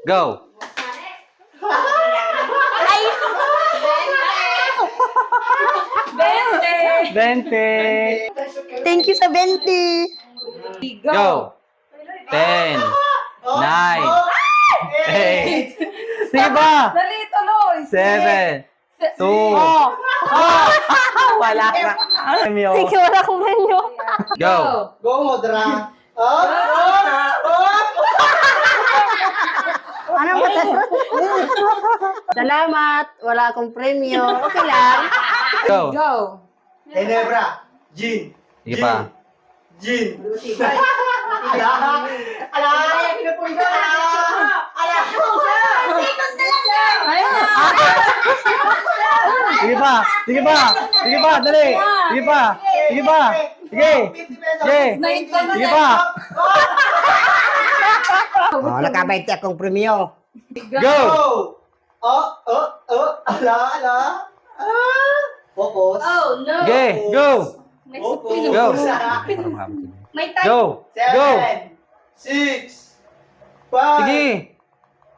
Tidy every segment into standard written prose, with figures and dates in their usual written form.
Go! Ay! 20! Thank you sa 20. Go! 10, 9, 8, sige ba? Dali, tuloy. 7, 2, wala ka. Thank you, wala akong menu. Go! Go, Modra. Ano ba ito? Salamat. Wala akong premyo. Okay lang. Go! Go. Enebra. Gin. Sige pa. Gin. Ala. Ala. Ala. Ayun na. Sige pa! Sige pa! Sige pa! Dali! Sige pa! Sige pa! Sige! Sige! Sige pa! Oh, nakabaiti akong premyo. Go! Ala. Ala. Focus. Oh, no. Sige! Go! Focus. Go! May time. Go! Go! 7, 6, 5. Sige!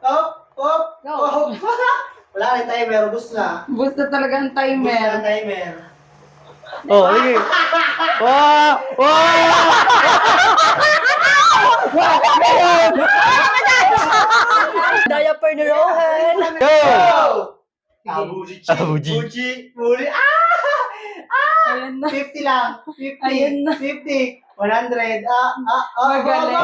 Up. Go. Wala na yung timer. Bus na. Boost na talaga ang Bus na ang timer. timer. Oh, sige! Wow! Wow! Diaper ni Rohan. Go! Abuji. Abuji. Muli. Ayun na. 50 lang. 50. Ayun na. 50. 100. Magaling.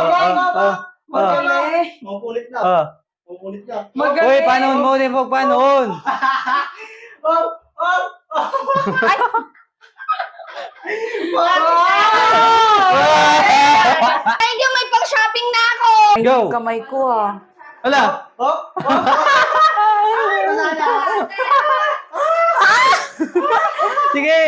Magaling. Mapulit na. Ah. Mapulit na. Magaling. Uy, panon mo din po, panon! Oh. Thank you, may pang-shopping na ako. Go! Kamay ko ah. Wala! Wala na. Sige!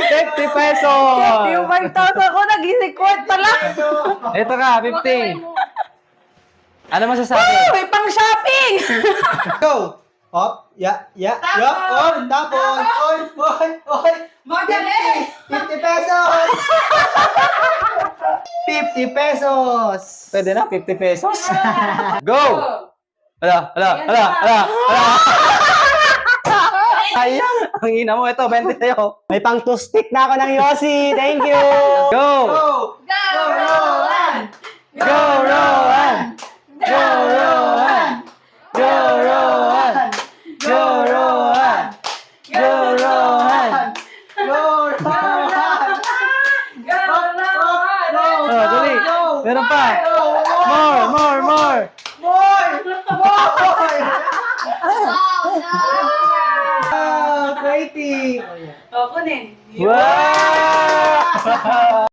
50 pesos! Yung 5,000 ko, nag-isikwat pala. Ito ka, 50. Ano masasabi? May pang-shopping. Go. Up. Tapon. Tapon. Oy. Magaling. 50 pesos. 50 pesos. Pwede na, 50 pesos. Go! Ala! Sayang! Ang ina mo, ito, 20 sa'yo. May pang stick na ako ng Yossi. Thank you. Go! Go, Rowan. Go, Rowan! Go, Rowan! Go, Rowan! Go, Rowan! Go, Rowan! Go, Rowan. Oh, dali. Meron pa. More! More. Pretty. O, kunin. Wow!